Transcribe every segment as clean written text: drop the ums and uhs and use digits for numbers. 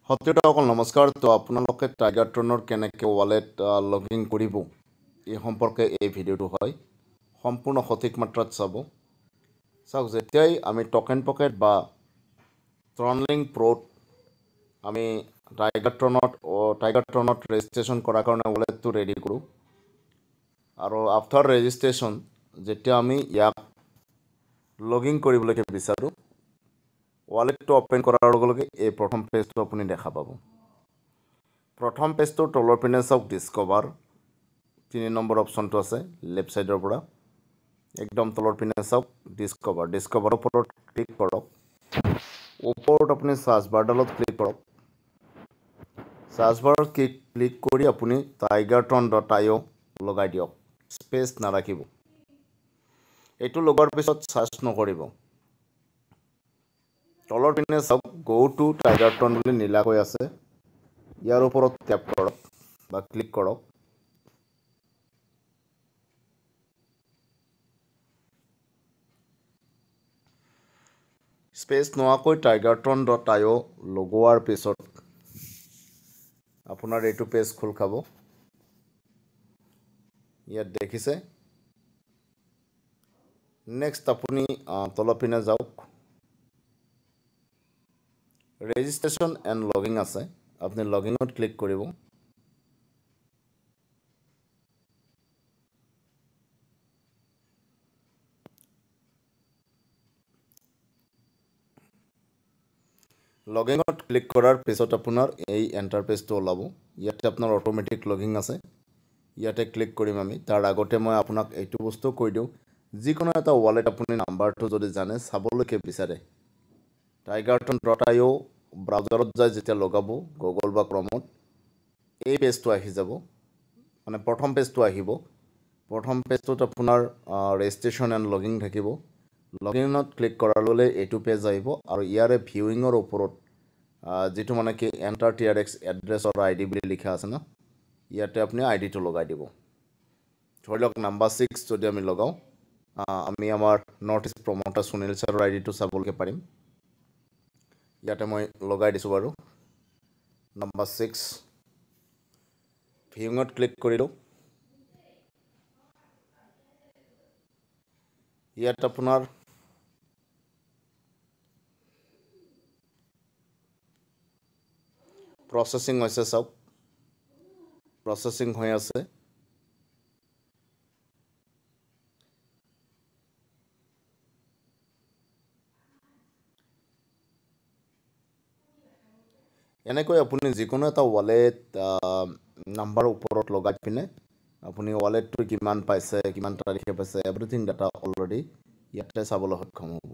সতীৰ্থসকল নমস্কাৰ। তো আপোনালোকে টাইগাৰট্ৰনৰ কেনেকৈ ৱালেট লগিং কৰিব এই সম্পৰ্কে এই ভিডিঅ'টো হয়। সম্পূৰ্ণ সঠিক মাত্ৰাত চাব। চাওক, যেতিয়াই আমি টকেন পকেট বা ট্ৰনলিং প্ৰ'ত আমি টাইগাৰট্ৰনত ৰেজিষ্ট্ৰেশ্যন কৰাৰ কাৰণে ৱালেটটো ৰেডি কৰোঁ, আৰু আফটাৰ ৰেজিষ্ট্ৰেশ্যন যেতিয়া আমি ইয়াক লগিং কৰিবলৈকে বিচাৰোঁ, ৱালেটটো অ'পেন কৰাৰ লগে লগে এই প্ৰথম পেজটো আপুনি দেখা পাব। প্ৰথম পেজটোৰ তলৰ পিনে চাওক, ডিস্কভাৰ 3 নম্বৰ অপশ্যনটো আছে লেফ্ট ছাইডৰ পৰা একদম তলৰ পিনে চাওক, ডিস্কভাৰৰ ওপৰত ক্লিক কৰক। ওপৰত আপুনি চাৰ্চ বাৰডালত ক্লিক কৰক। চাৰ্চ বাৰত ক্লিক কৰি আপুনি tigertron.io লগাই দিয়ক, স্পেচ নাৰাখিব। এইটো লগোৱাৰ পিছত চাৰ্চ নকৰিব। তলৰ পিনে চাওক, গো টু টাইগাৰট্ৰন বুলি নীলাকৈ আছে, ইয়াৰ ওপৰত টেপ কৰক বা ক্লিক কৰক। স্পেচ নোহোৱাকৈ tigertron.io লগোৱাৰ পিছত আপোনাৰ এইটো পেজ খোল খাব। ইয়াত দেখিছে। নেক্সট আপুনি তলৰ পিনে যাওক, ৰেজিষ্ট্ৰেশ্যন এণ্ড লগিং আছে, আপুনি লগিঙত ক্লিক কৰিব। লগিঙত ক্লিক কৰাৰ পিছত আপোনাৰ এই এণ্টাৰ পেজটো ওলাব। ইয়াতে আপোনাৰ অট'মেটিক লগিং আছে, ইয়াতে ক্লিক কৰিম আমি। তাৰ আগতে মই আপোনাক এইটো বস্তু কৈ দিওঁ, যিকোনো এটা ৱালেট আপুনি নাম্বাৰটো যদি জানে চাবলৈকে বিচাৰে, tigertron.io ব্ৰাউজাৰত যায় যেতিয়া লগাব গুগল বা ক্ৰমত, এই পেজটো আহি যাব, মানে প্ৰথম পেজটো আহিব। প্ৰথম পেজটোত আপোনাৰ ৰেজিষ্ট্ৰেশ্যন এণ্ড লগিং থাকিব। লগিনত ক্লিক কৰাৰ লগে এইটো পেজ আহিব, আৰু ইয়াৰে ভিউইঙৰ ওপৰত যিটো মানে কি এণ্টাৰ TRX এড্ৰেছৰ ID বুলি লিখা আছে ন, ইয়াতে আপুনি আইডিটো লগাই দিব। ধৰি লওক নাম্বাৰ 6 যদি আমি লগাওঁ, আমি আমাৰ নৰ্থ ইষ্ট প্ৰমোটাৰ সুনীল ছাৰৰ আইডিটো চাবলৈকে পাৰিম। ইয়াতে মই লগাই দিছোঁ বাৰু, নাম্বাৰ 6। ভিউঙত ক্লিক কৰিলোঁ। ইয়াত আপোনাৰ প্ৰচেছিং হৈছে, চাওক প্ৰচেছিং হৈ আছে। এনেকৈ আপুনি যিকোনো এটা ৱালেট নাম্বাৰ ওপৰত লগাই পিনে আপুনি ৱালেটটো কিমান পাইছে, কিমান তাৰিখে পাইছে, এভৰিথিং ডাটা অলৰেডি ইয়াতে চাবলৈ সক্ষম হ'ব।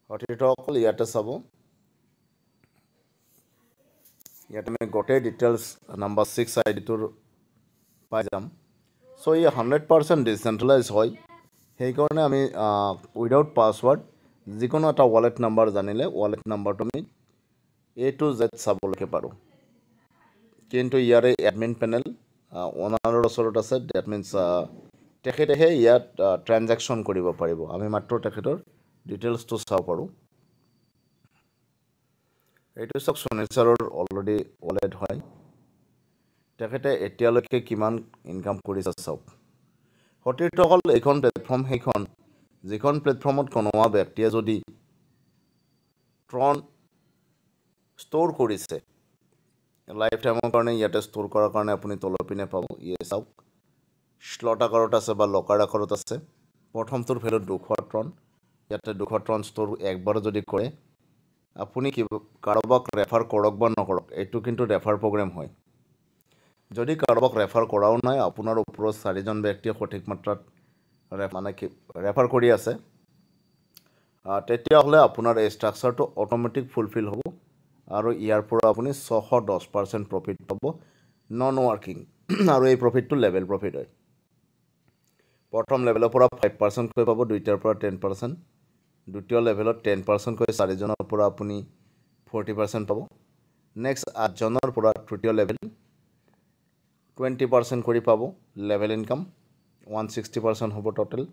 সতীৰ্থসকল ইয়াতে চাব, ইয়াতে আমি গোটেই ডিটেইলছ নাম্বাৰ 6 আইডিটোৰ পাই যাম। চ' ই 100% ডিচেণ্ট্ৰেলাইজ হয়। সেইকাৰণে আমি উইদাউট পাছৱাৰ্ড যিকোনো এটা ৱালেট নাম্বাৰ জানিলে ৱালেট নাম্বাৰটো আমি A to Z চাবলৈকে পাৰোঁ। কিন্তু ইয়াৰে এডমিন পেনেল অনাৰৰ ওচৰত আছে, ডেট মিনছ তেখেতেহে ইয়াত ট্ৰেনজেকশ্যন কৰিব পাৰিব। আমি মাত্ৰ তেখেতৰ ডিটেইলছটো চাব পাৰোঁ। এইটো চাওক, সুনীল ছাৰৰ অলৰেডি ৱালেট হয়। তেখেতে এতিয়ালৈকে কিমান ইনকাম কৰিছে চাওক। সতীৰ্থসকল, এইখন প্লেটফৰ্ম সেইখন যিখন প্লেটফৰ্মত কোনোবা ব্যক্তিয়ে যদি ট্ৰন ষ্ট'ৰ কৰিছে লাইফ টাইমৰ কাৰণে, ইয়াতে ষ্ট'ৰ কৰাৰ কাৰণে আপুনি তলৰ পিনে পাব। ইয়ে চাওক, শ্লট আকাৰত আছে বা লকাৰ আকাৰত আছে। প্ৰথমটোৰ ভেলু 200 ট্ৰন। ইয়াতে 200 ট্ৰন ষ্ট'ৰ একবাৰ যদি কৰে, আপুনি কাৰোবাক ৰেফাৰ কৰক বা নকৰক, এইটো কিন্তু ৰেফাৰ প্ৰগ্ৰেম হয়। যদি কাৰোবাক ৰেফাৰ কৰাও নাই, আপোনাৰ ওপৰত 4জন ব্যক্তিয়ে সঠিক মাত্ৰাত ৰেফাৰ কৰি আছে, তেতিয়াহ'লে আপোনাৰ এই ষ্ট্ৰাকচাৰটো অট'মেটিক ফুলফিল হ'ব, আৰু ইয়াৰ পৰা আপুনি 610% প্ৰফিট পাব নন ৱৰ্কিং। আৰু এই প্ৰফিটটো লেভেল প্ৰফিট হয়। প্ৰথম লেভেলৰ পৰা 5%কৈ পাব, দুইটাৰ পৰা 10%, দ্বিতীয় লেভেলত 10%কৈ 4জনৰ পৰা আপুনি 40% পাব। নেক্সট 8জনৰ পৰা তৃতীয় লেভেল 20% কৰি পাব। লেভেল ইনকাম 160% হ'ব টোটেল।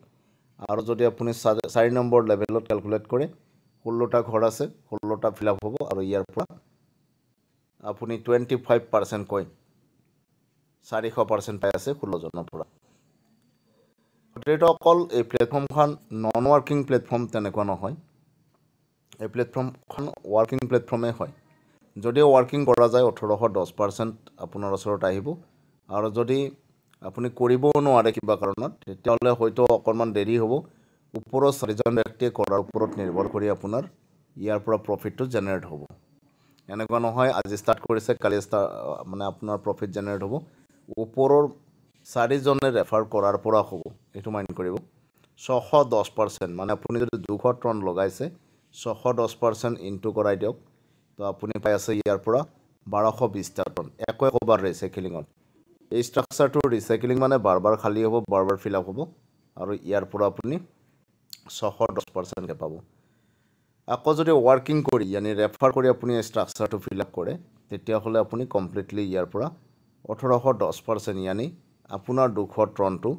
আৰু যদি আপুনি 4 নম্বৰ লেভেলত ক্যালকুলেট কৰে 16টা ঘৰ আছে 16টা ফিল আপ হ'ব আৰু ইয়াৰ পৰা আপুনি 25% কৈ 400% পাই আছে 16 জনৰ পৰা গতিকে অকল এই প্লেটফৰ্মখন নন ওয়াৰ্কিং প্লেটফৰ্ম তেনেকুৱা নহয় এই প্লেটফৰ্মখন ওয়াৰ্কিং প্লেটফৰ্মে হয় যদি ওয়াৰ্কিং কৰা যায় 1810% আপোনাৰ ওচৰত আহিব আৰু যদি আপুনি কৰিবও নোৱাৰে কিবা কাৰণত তেতিয়াহ'লে হয়তো অকণমান দেৰি হ'ব ওপৰৰ 4জন ব্যক্তিয়ে কৰাৰ ওপৰত নিৰ্ভৰ কৰি আপোনাৰ ইয়াৰ পৰা প্ৰফিটটো জেনাৰেট হ'ব এনেকুৱা নহয় আজি ষ্টাৰ্ট কৰিছে কালি মানে আপোনাৰ প্ৰফিট জেনাৰেট হ'ব ওপৰৰ 4জনে ৰেফাৰ কৰাৰ পৰা হ'ব এইটো মাইণ্ড কৰিব 610% মানে আপুনি যদি 200 টন লগাইছে 610% ইনটু কৰাই দিয়ক তো আপুনি পাই আছে ইয়াৰ পৰা 1220টা টন একবাৰ ৰিসাইক্লিঙত এই ষ্ট্ৰাকচাৰটো ৰিসাইক্লিং মানে বাৰবাৰ খালী হ'ব বাৰবাৰ ফিল আপ হ'ব আৰু ইয়াৰ পৰা আপুনি 610% কে পাব আকৌ যদি ওয়াৰ্কিং কৰি yani ৰেফাৰ কৰি আপুনি ষ্ট্ৰাকচাৰটো ফিল আপ কৰে তেতিয়াহ'লে আপুনি কমপ্লিটলি ইয়াৰ পৰা 1810% yani আপোনাৰ 200 টনটো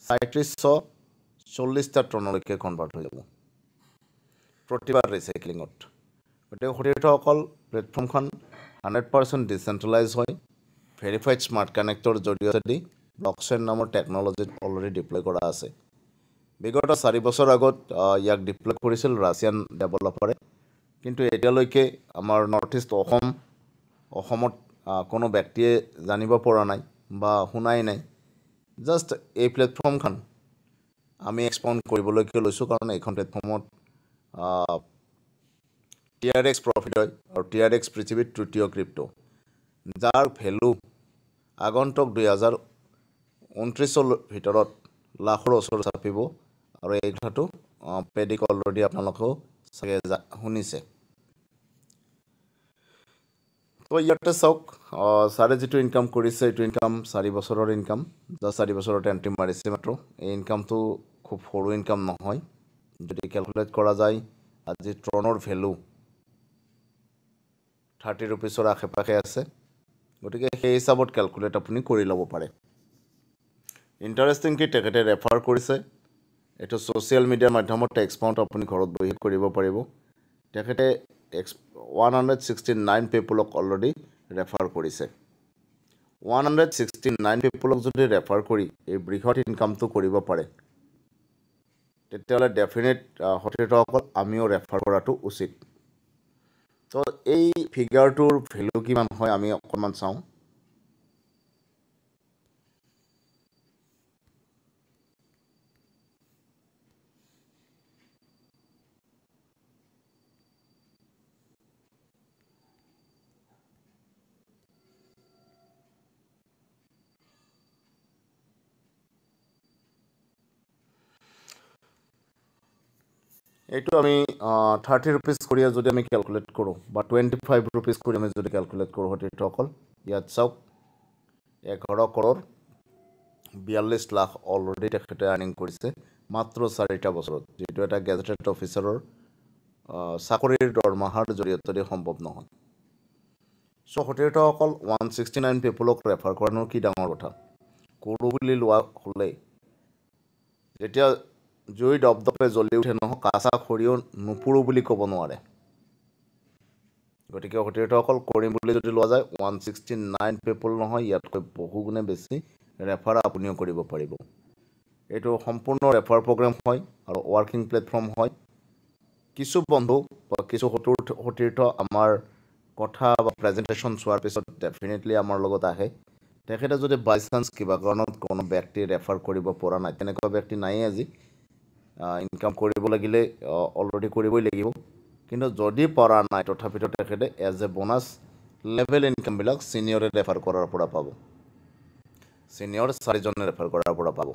3740টা টনলৈকে কনভাৰ্ট হৈ যাব প্ৰতিবাৰ ৰিসাইক্লিঙত গতিকে সতীৰ্থসকল প্লেটফৰ্মখন 100% ডিসেন্ট্ৰেলাইজ হয় ভেৰিফাইড স্মাৰ্ট কানেক্টৰ জৰিয়তে ব্লকচেইন নামৰ টেকনলজিত অলৰেডি ডিপ্লয় কৰা আছে বিগত 4 বছৰ আগত ইয়াক ডিপ্লয় কৰিছিল ৰাছিয়ান ডেভেলপাৰে কিন্তু এতিয়ালৈকে আমাৰ নৰ্থ ইষ্ট অসমত কোনো ব্যক্তিয়ে জানিব পৰা নাই বা শুনাই নাই জাস্ট এই প্লেটফৰ্মখন আমি এক্সপাউণ্ড কৰিবলৈকে লৈছোঁ কাৰণ এইখন প্লেটফৰ্মত TRX প্ৰফিট হয় আৰু TRX পৃথিৱীৰ তৃতীয় ক্ৰিপ্টো যাৰ ভ্যালু আগন্তুক 2029 ভিতৰত লাখৰ ওচৰ চাপিব আৰু এই কথাটো পেডিক অলৰেডি আপোনালোকেও চাগে শুনিছে তো ইয়াতে চাওক ছাৰে যিটো ইনকাম কৰিছে এইটো ইনকাম 4 বছৰৰ ইনকাম যা 4 বছৰত এণ্ট্ৰি মাৰিছে মাত্ৰ এই ইনকামটো খুব সৰু ইনকাম নহয় যদি ক্যালকুলেট কৰা যায় আজি ট্ৰনৰ ভ্যালু 30 रुपीसৰ আশে-পাশে আছে গতিকে সেই হিচাপত ক্যালকুলেট আপুনি কৰি ল'ব পাৰে ইন্টাৰেষ্টিং কি তেখেতে ৰেফাৰ কৰিছে এটো সোশ্যাল মিডিয়াৰ মাধ্যমত এক্সপাউণ্ড আপুনি ঘৰত বহি কৰিব পাৰিব তেখেতে 169 পিপলক অলৰেডি ৰেফাৰ কৰিছে 169 পিপলক যদি ৰেফাৰ কৰি এই বৃহৎ ইনকামটো কৰিব পাৰে তেতিয়াহ'লে ডেফিনেট সতীৰ্থসকল আমিও ৰেফাৰ কৰাটো উচিত তো এই ফিগাৰটোৰ ভ্যালু কিমান হয় আমি অকমান চাওঁ এইটো আমি 30 रुपीस কৰিয়া যদি আমি ক্যালকুলেট কৰো বা 25 रुपीस কৰি আমি যদি ক্যালকুলেট কৰো সতীৰ্থসকল ইয়াত চাওক 11 কৰোৰ 42 লাখ অলৰেডি তেখেতে আৰ্নিং কৰিছে মাত্ৰ 4টা বছৰত যেটো এটা গেজেটেড অফিচাৰৰ চাকৰিৰ দৰমহাৰ জৰিয়তে সম্ভৱ নহয় সো সতীৰ্থসকল 169 পিপলক ৰেফাৰ কৰানো কি ডাঙৰ কথা কৰো বুলি লোৱা হলে যেতিয়া জুই দপদপে জ্বলি উঠে নহয় কাঁচা খৰিও নুপুৰো বুলি ক'ব নোৱাৰে গতিকে সতীৰ্থসকল কৰিম বুলি যদি লোৱা যায় 169 পিপল নহয় ইয়াতকৈ বহুগুণে বেছি ৰেফাৰ আপুনিও কৰিব পাৰিব এইটো সম্পূৰ্ণ ৰেফাৰ প্ৰগ্ৰাম হয় আৰু ওয়াৰ্কিং প্লেটফৰ্ম হয় কিছু বন্ধু বা কিছু সতীৰ্থ আমাৰ কথা বা প্ৰেজেন্টেশন চোৱাৰ পিছত ডেফিনেটলি আমাৰ লগত আহে তেখেতে যদি বাই চান্স কিবা কাৰণত কোনো ব্যক্তি ৰেফাৰ কৰিব পৰা নাই তেনেকুৱা ব্যক্তি নাই আজি ইনকাম কৰিব লাগিলে অলৰেডি কৰিবই লাগিব কিন্তু যদি পৰা নাই তথাপিতো তেখেতে as a bonus level income বিলাক সিনিয়ৰে ৰেফাৰ কৰাৰ পৰা পাব সিনিয়ৰ 4জনে ৰেফাৰ কৰাৰ পৰা পাব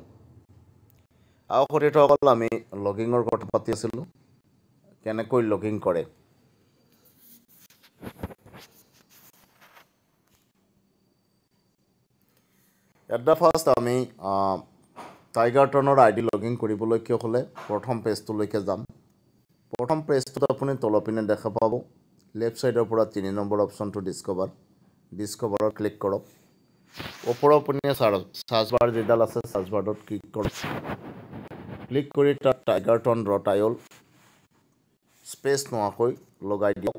আৰু সতীৰ্থসকল আমি লগিংৰ কথা পাতি আছিলোঁ কেনেকৈ লগিং কৰে এট দ্য ফাৰ্ষ্ট আমি টাইগাৰ টনৰ আইডি লগিং কৰিবলৈ কিয় হলে প্ৰথম পেজটোলৈকে যাম প্ৰথম পেজটোত আপুনি তলপিনে দেখা পাব লেফট সাইডৰ পৰা 3 নম্বৰ অপচনটো ডিস্কভাৰৰ ক্লিক কৰক ওপৰৰ আপুনি সাৰ্চ বাৰ যেডাল আছে সাৰ্চ বাৰত ক্লিক কৰক ক্লিক কৰি তাত টাইগাৰটন ৰ টাইল স্পেচ নোহোৱাকৈ লগাই দিয়ক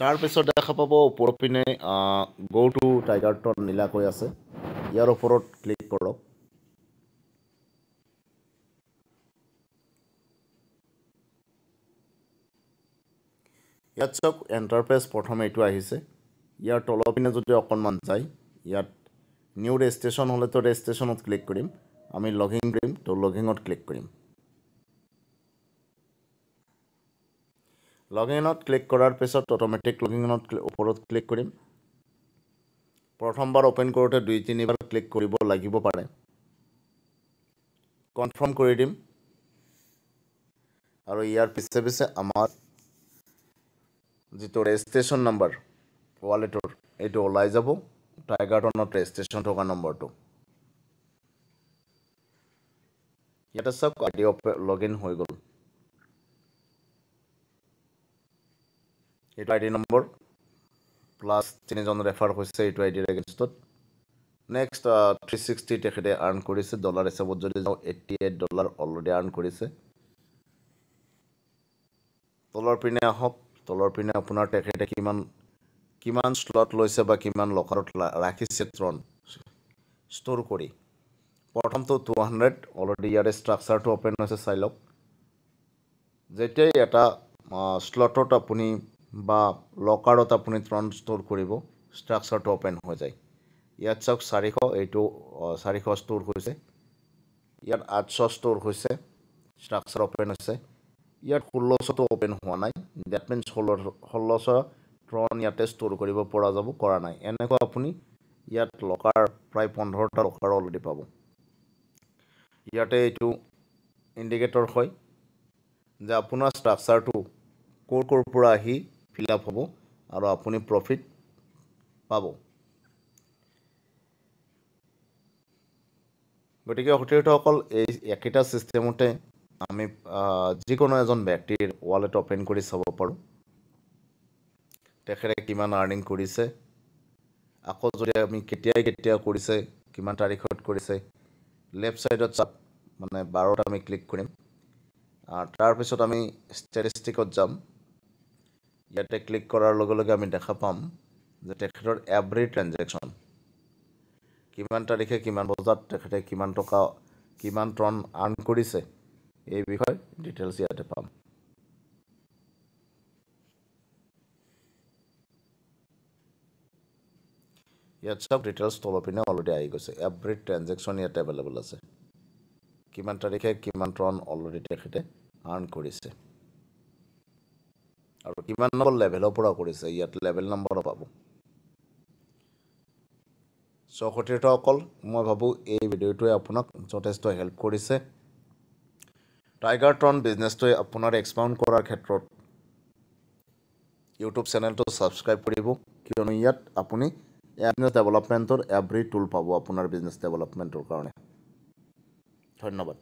তাৰপিছত দেখা পাব ওপৰৰ পিনে গো টু টাইগাৰটন নীলাকৈ আছে ইয়াৰ ওপৰত ক্লিক কৰক ইয়াত চাওক এণ্টাৰপ্ৰাইজ প্ৰথমে এইটো আহিছে ইয়াৰ তলৰ পিনে যদি অকণমান যায় ইয়াত নিউ ৰেজিষ্ট্ৰেশ্যন হ'লেতো ৰেজিষ্ট্ৰেশ্যনত ক্লিক কৰিম আমি লগিং কৰিম তো লগিঙত ক্লিক কৰিম লগিনত ক্লিক কৰাৰ পিছত অটোমেটিক লগিনত ওপৰত ক্লিক কৰিম প্ৰথমবাৰ ওপেন কৰোঁতে 2-3 বাৰ ক্লিক কৰিব লাগিব পাৰে কনফাৰ্ম কৰি দিম আৰু ইয়াৰ পিছে পিছে আমাৰ যিটো ৰেজিষ্ট্ৰেশ্যন নাম্বাৰ ৱালেটৰ এইটো ওলাই যাব টাইগাৰটনত ৰেজিষ্ট্ৰেশ্যন থকা নম্বৰটো ইয়াতে চাওক আইডি লগইন হৈ গ'ল এইটো আইডি নম্বৰ প্লাছ 3জন ৰেফাৰ হৈছে এইটো আইডিৰ এগেইনষ্টত নেক্সট 360 তেখেতে আৰ্ণ কৰিছে ডলাৰ হিচাপত যদি যাওঁ $88 অলৰেডি আৰ্ণ কৰিছে তলৰ পিনে আহক তলৰ পিনে আপোনাৰ তেখেতে কিমান স্লট লৈছে বা কিমান লকাৰত ৰাখিছে ট্ৰন ষ্ট'ৰ কৰি প্ৰথমটো 200 অলৰেডি ইয়াৰে ষ্ট্ৰাকচাৰটো অপেন হৈছে চাই লওক যেতিয়াই এটা স্লটত আপুনি বা লকাৰত আপুনি ট্ৰন ষ্ট'ৰ কৰিব ষ্ট্ৰাকচাৰটো অপেন হৈ যায় ইয়াত চাওক 400 এইটো 400 ষ্ট'ৰ হৈছে ইয়াত 800 ষ্ট'ৰ হৈছে ষ্ট্ৰাকচাৰ অপেন হৈছে ইয়াত 1600টো অপেন হোৱা নাই ডেট মিনছ 1600 ট্ৰন ইয়াতে ষ্ট'ৰ কৰিব পৰা যাব কৰা নাই এনেকুৱা আপুনি ইয়াত লকাৰ প্ৰায় 15টা লকাৰ অলৰেডি পাব ইয়াতে এইটো ইণ্ডিকেটৰ হয় যে আপোনাৰ ষ্ট্ৰাকচাৰটো ক'ৰ পৰা আহি ফিল আপ হ'ব আৰু আপুনি প্ৰফিট পাব গতিকে সতীৰ্থসকল এই একেটা ছিষ্টেমতে আমি যিকোনো এজন ব্যক্তিৰ ৱালেট অপেন কৰি চাব পাৰোঁ তেখেতে কিমান আৰ্নিং কৰিছে আকৌ যদি আমি কেতিয়া কৰিছে কিমান তাৰিখত কৰিছে লেফ্ট ছাইডত চাপ মানে 12ত আমি ক্লিক কৰিম তাৰপিছত আমি ষ্টেটিষ্টিকত যাম ইয়াতে ক্লিক কৰাৰ লগে লগে আমি দেখা পাম যে তেখেতৰ এভৰি ট্ৰেনজেকশ্যন কিমান তাৰিখে কিমান বজাত তেখেতে কিমান টকা কিমান ট্ৰন আৰ্ণ কৰিছে এই বিষয়ে ডিটেইলছ ইয়াতে পাম ইয়াত সব ডিটেইলছ তলৰ পিনে অলৰেডি আহি গৈছে এভৰি ট্ৰেনজেকশ্যন ইয়াত এভেইলেবল আছে কিমান তাৰিখে কিমান ট্ৰন অলৰেডি তেখেতে আৰ্ণ কৰিছে আৰু কিমান নম্বৰ লেভেলৰ পৰা কৰিছে ইয়াত লেভেল নম্বৰ পাব সতীৰ্থসকল মই ভাবোঁ এই ভিডিঅ'টোৱে আপোনাক যথেষ্ট হেল্প কৰিছে টাইগাৰটন বিজনেছটোৱে আপোনাৰ এক্সপাউণ্ড কৰাৰ ক্ষেত্ৰত ইউটিউব চেনেলটো ছাবস্ক্ৰাইব কৰিব কিয়নো ইয়াত আপুনি বিজনেছ ডেভেলপমেণ্টৰ এভৰি টুল পাব আপোনাৰ বিজনেছ ডেভেলপমেণ্টৰ কাৰণে ধন্যবাদ